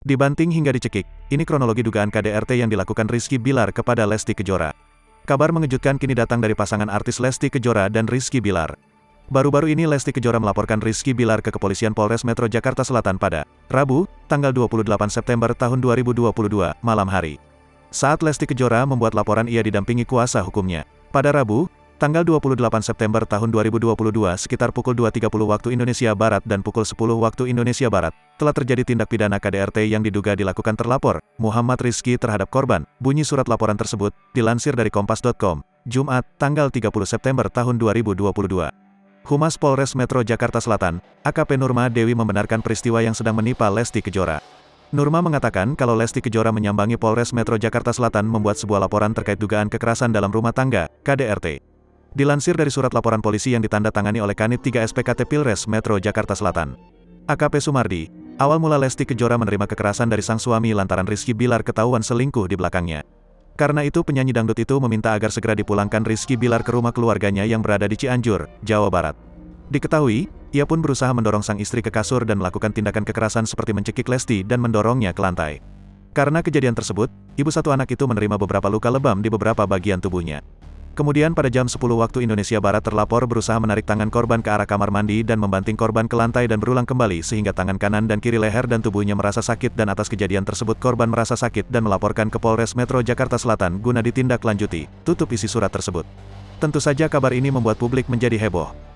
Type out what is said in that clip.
Dibanting hingga dicekik, ini kronologi dugaan KDRT yang dilakukan Rizky Bilar kepada Lesti Kejora. Kabar mengejutkan kini datang dari pasangan artis Lesti Kejora dan Rizky Bilar. Baru-baru ini Lesti Kejora melaporkan Rizky Bilar ke Kepolisian Polres Metro Jakarta Selatan pada Rabu, tanggal 28 September tahun 2022, malam hari. Saat Lesti Kejora membuat laporan ia didampingi kuasa hukumnya. Pada Rabu, tanggal 28 September tahun 2022 sekitar pukul 2.30 waktu Indonesia Barat dan pukul 10 waktu Indonesia Barat, telah terjadi tindak pidana KDRT yang diduga dilakukan terlapor, Muhammad Rizky terhadap korban. Bunyi surat laporan tersebut, dilansir dari Kompas.com, Jumat, tanggal 30 September tahun 2022. Humas Polres Metro Jakarta Selatan, AKP Nurma Dewi membenarkan peristiwa yang sedang menimpa Lesti Kejora. Nurma mengatakan kalau Lesti Kejora menyambangi Polres Metro Jakarta Selatan membuat sebuah laporan terkait dugaan kekerasan dalam rumah tangga, KDRT. Dilansir dari surat laporan polisi yang ditandatangani oleh Kanit 3 SPKT Pilres Metro Jakarta Selatan. AKP Sumardi, awal mula Lesti Kejora menerima kekerasan dari sang suami lantaran Rizky Bilar ketahuan selingkuh di belakangnya. Karena itu penyanyi dangdut itu meminta agar segera dipulangkan Rizky Bilar ke rumah keluarganya yang berada di Cianjur, Jawa Barat. Diketahui, ia pun berusaha mendorong sang istri ke kasur dan melakukan tindakan kekerasan seperti mencekik Lesti dan mendorongnya ke lantai. Karena kejadian tersebut, ibu satu anak itu menerima beberapa luka lebam di beberapa bagian tubuhnya. Kemudian pada jam 10 waktu Indonesia Barat terlapor berusaha menarik tangan korban ke arah kamar mandi dan membanting korban ke lantai dan berulang kembali sehingga tangan kanan dan kiri leher dan tubuhnya merasa sakit dan atas kejadian tersebut korban merasa sakit dan melaporkan ke Polres Metro Jakarta Selatan guna ditindaklanjuti, tutup isi surat tersebut. Tentu saja kabar ini membuat publik menjadi heboh.